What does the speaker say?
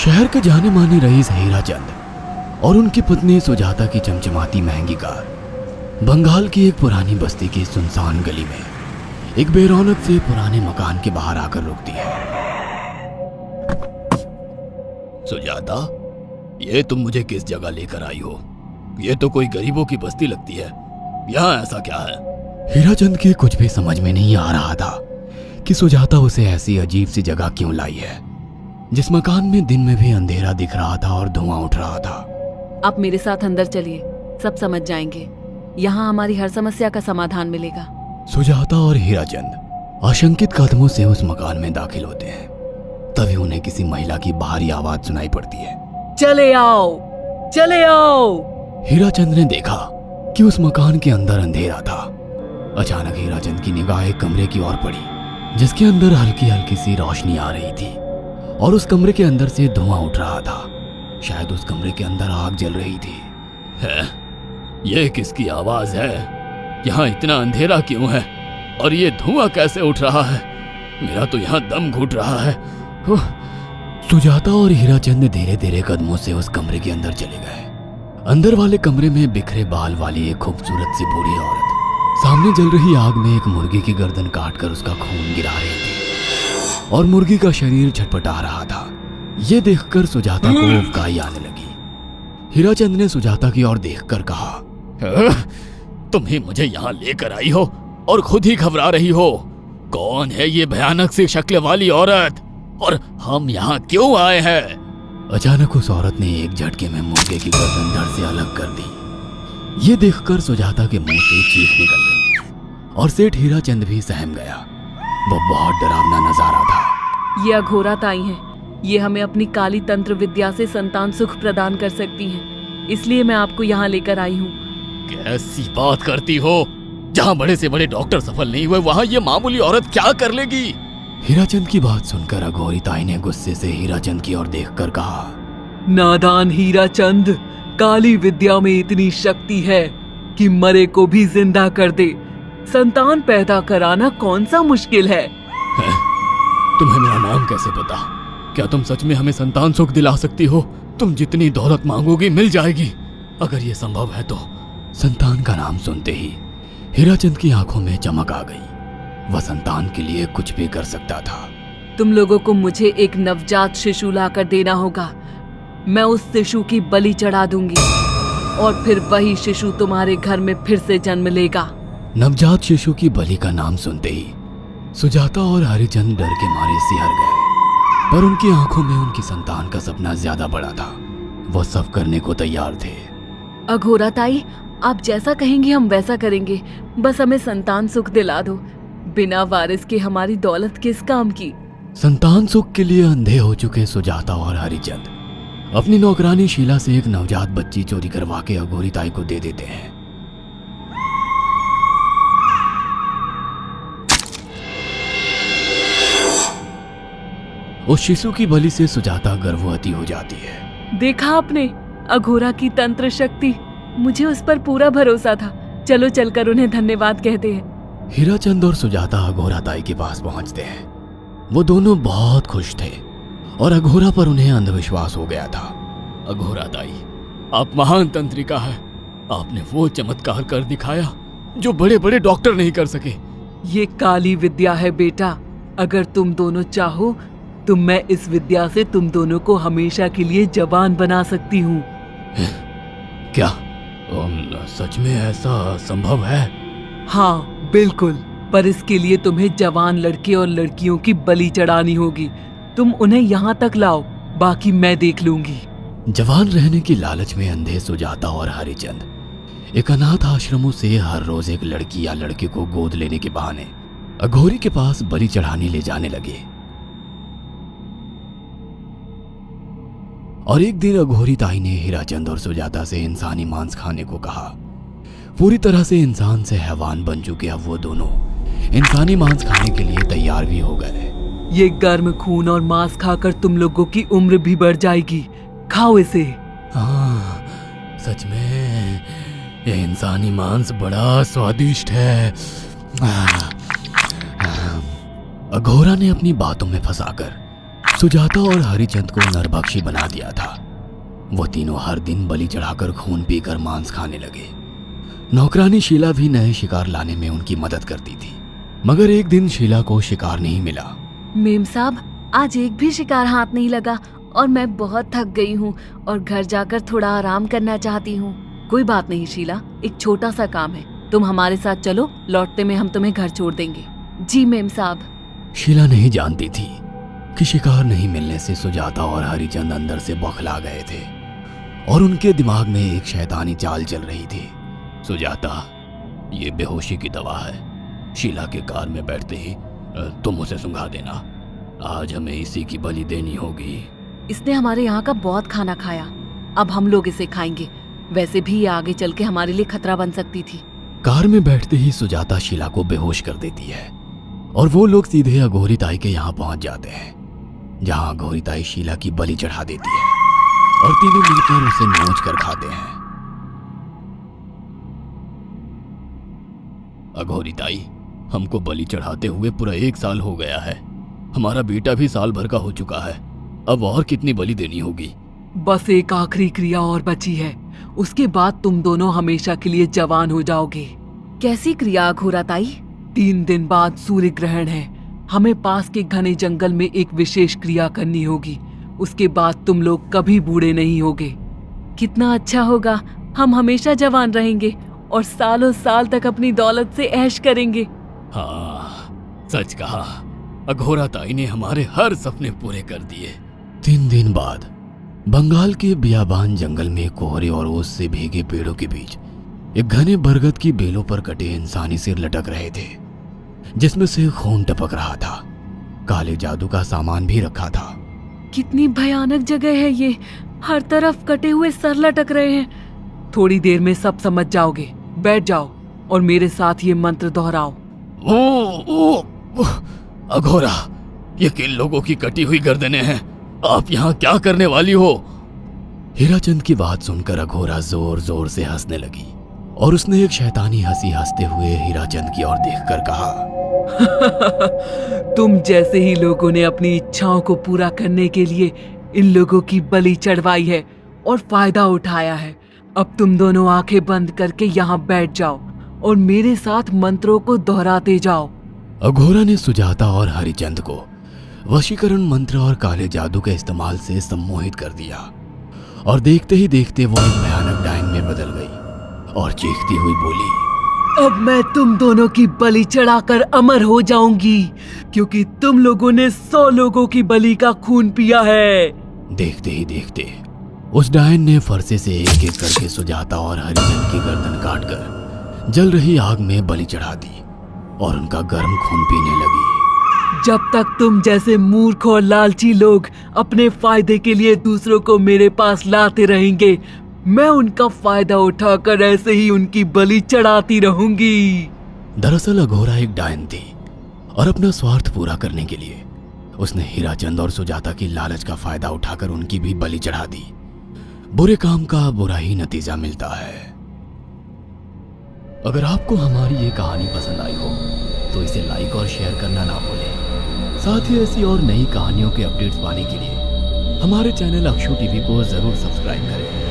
शहर के जाने माने रईस हीराचंद और उनकी पत्नी सुजाता की चमचमाती महंगी कार बंगाल की एक पुरानी बस्ती की सुनसान गली में एक बेरौनक से पुराने मकान के बाहर आकर रुकती है। सुजाता, ये तुम मुझे किस जगह लेकर आई हो? ये तो कोई गरीबों की बस्ती लगती है। यहाँ ऐसा क्या है? हीराचंद के कुछ भी समझ में नहीं आ रहा था कि सुजाता उसे ऐसी अजीब सी जगह क्यों लाई है, जिस मकान में दिन में भी अंधेरा दिख रहा था और धुआं उठ रहा था। आप मेरे साथ अंदर चलिए, सब समझ जाएंगे। यहाँ हमारी हर समस्या का समाधान मिलेगा। सुजाता और हीराचंद आशंकित कदमों से उस मकान में दाखिल होते हैं। तभी उन्हें किसी महिला की बाहरी आवाज सुनाई पड़ती है। चले आओ, चले आओ। हीराचंद ने देखा कि उस मकान के अंदर अंधेरा था। अचानक हीराचंद की निगाह एक कमरे की ओर पड़ी, जिसके अंदर हल्की हल्की सी रोशनी आ रही थी और उस कमरे के अंदर से धुआं उठ रहा था। शायद उस कमरे के अंदर आग जल रही थी। है? ये किसकी आवाज है? यहाँ इतना अंधेरा क्यों है और ये धुआं कैसे उठ रहा है? मेरा तो यहाँ दम घुट रहा है। सुजाता और हीराचंद धीरे धीरे कदमों से उस कमरे के अंदर चले गए। अंदर वाले कमरे में बिखरे बाल वाली एक खूबसूरत सी बूढ़ी औरत सामने जल रही आग में एक मुर्गी की गर्दन काटकर उसका खून गिरा रही थी और मुर्गी का शरीर छटपटा रहा था। ये देखकर सुजाता को उबकाई आने लगी। हीराचंद ने सुजाता की ओर देखकर कहा, तुम ही मुझे यहाँ लेकर आई हो और खुद ही घबरा रही हो। कौन है ये भयानक सी शक्ल वाली औरत और हम यहाँ क्यों आए हैं? अचानक उस औरत ने एक झटके में मुर्गे की गर्दन धड़ से अलग कर दी। ये देखकर सुजाता के मुंह से चीख निकल गई और सेठ हीराचंद भी सहम गया। वो बहुत डरावना नजारा था। ये अघोरा ताई हैं। ये हमें अपनी काली तंत्र विद्या से संतान सुख प्रदान कर सकती हैं। इसलिए मैं आपको यहाँ लेकर आई हूँ। कैसी बात करती हो? जहाँ बड़े से बड़े डॉक्टर सफल नहीं हुए, वहाँ ये मामूली औरत क्या कर लेगी? हीराचंद की बात सुनकर अघोरी ताई ने गुस्से से हीराचंद की ओर देखकर कहा, नादान हीराचंद, काली विद्या में इतनी शक्ति है कि मरे को भी जिंदा कर दे। संतान पैदा कराना कौन सा मुश्किल है? तुम्हें मेरा नाम कैसे पता? क्या तुम सच में हमें संतान सुख दिला सकती हो? तुम जितनी दौलत मांगोगी मिल जाएगी, अगर ये संभव है तो। संतान का नाम सुनते ही हीराचंद की आंखों में चमक आ गई। वह संतान के लिए कुछ भी कर सकता था। तुम लोगों को मुझे एक नवजात शिशु लाकर देना होगा। मैं उस शिशु की बलि चढ़ा दूंगी और फिर वही शिशु तुम्हारे घर में फिर से जन्म लेगा। नवजात शिशु की बलि का नाम सुनते ही सुजाता और हरिचंद डर के मारे सिहर गए, पर उनकी आंखों में उनकी संतान का सपना ज्यादा बड़ा था। वो सब करने को तैयार थे। अघोरा ताई, आप जैसा कहेंगे हम वैसा करेंगे। बस हमें संतान सुख दिला दो। बिना वारिस के हमारी दौलत किस काम की? संतान सुख के लिए अंधे हो चुके सुजाता और हरिचंद अपनी नौकरानी शीला से एक नवजात बच्ची चोरी करवा के अघोरी ताई को दे देते हैं। उस शिशु की बलि से सुजाता गर्भवती हो जाती है। देखा आपने, अघोरा की तंत्र शक्ति। मुझे उस पर पूरा भरोसा था। चलो चलकर उन्हें धन्यवाद कहते हैं। हीराचंद और सुजाता अघोरा ताई के पास पहुंचते हैं। वो दोनों बहुत खुश थे और अघोरा पर उन्हें अंधविश्वास हो गया था। अघोरा ताई, आप महान तंत्रिका है। आपने वो चमत्कार कर दिखाया जो बड़े बड़े डॉक्टर नहीं कर सके। ये काली विद्या है बेटा। अगर तुम दोनों चाहो तो मैं इस विद्या से तुम दोनों को हमेशा के लिए जवान बना सकती हूँ। क्या सच में ऐसा संभव है? हाँ बिल्कुल, पर इसके लिए तुम्हें जवान लड़के और लड़कियों की बलि चढ़ानी होगी। तुम उन्हें यहाँ तक लाओ, बाकी मैं देख लूंगी। जवान रहने की लालच में अंधे सुजाता और हरिचंद एक अनाथ आश्रमों से हर रोज एक लड़की या लड़के को गोद लेने के बहाने अघोरी के पास बलि चढ़ाने ले जाने लगे। और एक दिन अघोरी ताई ने हीराचंद और सुजाता से इंसानी मांस खाने को कहा। पूरी तरह से इंसान से हैवान बन चुके अब वो दोनों इंसानी मांस खाने के लिए तैयार भी हो गए। ये गर्म खून और मांस खाकर तुम लोगों की उम्र भी बढ़ जाएगी। खाओ इसे। हाँ, सच में ये इंसानी मांस बड़ा स्वादिष्ट है। अघोरा ने अपनी बातों में फंसाकर सुजाता और हरिचंद को नरभक्षी बना दिया था। वो तीनों हर दिन बलि चढ़ाकर खून पीकर मांस खाने लगे। नौकरानी शीला भी नए शिकार लाने में उनकी मदद करती थी, मगर एक दिन शीला को शिकार नहीं मिला। मेम साहब, आज एक भी शिकार हाथ नहीं लगा और मैं बहुत थक गई हूँ और घर जाकर थोड़ा आराम करना चाहती हूँ। कोई बात नहीं शीला, एक छोटा सा काम है, तुम हमारे साथ चलो, लौटते में हम तुम्हें घर छोड़ देंगे। जी मेम साहब। शीला नहीं जानती थी कि शिकार नहीं मिलने से सुजाता और हरिचंद अंदर से बौखला गए थे और उनके दिमाग में एक शैतानी चाल चल रही थी। सुजाता, ये बेहोशी की दवा है। शीला के कार में बैठते ही तुम उसे सुंघा देना। आज हमें इसी की बलि देनी होगी। इसने हमारे यहाँ का बहुत खाना खाया, अब हम लोग इसे खाएंगे। वैसे भी ये आगे चल के हमारे लिए खतरा बन सकती थी। कार में बैठते ही सुजाता शीला को बेहोश कर देती है और वो लोग सीधे अघोरी ताई के यहाँ पहुंच जाते हैं, जहाँ अघोरी ताई शीला की बलि चढ़ा देती है और तीनों मिलकर उसे नोच कर खाते हैं। अघोरी ताई, हमको बलि चढ़ाते हुए पूरा 1 साल हो गया है। हमारा बेटा भी साल भर का हो चुका है। अब और कितनी बलि देनी होगी? बस एक आखिरी क्रिया और बची है, उसके बाद तुम दोनों हमेशा के लिए जवान हो जाओगे। कैसी क्रिया अघोरा ताई? 3 दिन बाद सूर्य ग्रहण है, हमें पास के घने जंगल में एक विशेष क्रिया करनी होगी। उसके बाद तुम लोग कभी बूढ़े नहीं होगे। कितना अच्छा होगा, हम हमेशा जवान रहेंगे और सालों साल तक अपनी दौलत से ऐश करेंगे। हाँ, सच कहा। अघोरा ताई ने हमारे हर सपने पूरे कर दिए। 3 दिन बाद बंगाल के बियाबान जंगल में कोहरे और ओस से भीगे पेड़ों के बीच एक घने बरगद की बेलों पर कटे इंसानी सिर लटक रहे थे, जिसमें से खून टपक रहा था। काले जादू का सामान भी रखा था। कितनी भयानक जगह है ये, हर तरफ कटे हुए सर लटक रहे हैं। थोड़ी देर में सब समझ जाओगे। बैठ जाओ और मेरे साथ ये मंत्र दोहराओ। ओ, अघोरा, ये किन लोगों की कटी हुई गर्दनें हैं? आप यहाँ क्या करने वाली हो? हीराचंद की बात सुनकर अघोरा जोर जोर से हंसने लगी और उसने एक शैतानी हंसी हंसते हुए हीराचंद की ओर देखकर कहा, तुम जैसे ही लोगों ने अपनी इच्छाओं को पूरा करने के लिए इन लोगों की बलि चढ़वाई है और फायदा उठाया है। अब तुम दोनों आंखें बंद करके यहाँ बैठ जाओ और मेरे साथ मंत्रों को दोहराते जाओ। अघोरा ने सुजाता और हरिचंद को वशीकरण मंत्र और काले जादू के इस्तेमाल से सम्मोहित कर दिया और देखते ही देखते वो एक भयानक डायन में बदल गई और चीखती हुई बोली, अब मैं तुम दोनों की बलि चढ़ाकर अमर हो जाऊंगी, क्योंकि तुम लोगों ने 100 लोगों की बलि का खून पिया है। देखते ही देखते उस डायन ने फरसे से एक एक करके सुजाता और हरिचंद की गर्दन काटकर जल रही आग में बलि चढ़ा दी और उनका गर्म खून पीने लगी। जब तक तुम जैसे मूर्ख और लालची लोग अपने फायदे के लिए दूसरों को मेरे पास लाते रहेंगे, मैं उनका फायदा उठाकर ऐसे ही उनकी बलि चढ़ाती रहूंगी। दरअसल अघोरा एक डायन थी और अपना स्वार्थ पूरा करने के लिए उसने हीराचंद और सुजाता की लालच का फायदा उठाकर उनकी भी बलि चढ़ा दी। बुरे काम का बुरा ही नतीजा मिलता है। अगर आपको हमारी ये कहानी पसंद आई हो तो इसे लाइक और शेयर करना ना भूलें। साथ ही ऐसी और नई कहानियों के अपडेट्स पाने के लिए हमारे चैनल अक्षु टीवी को जरूर सब्सक्राइब करें।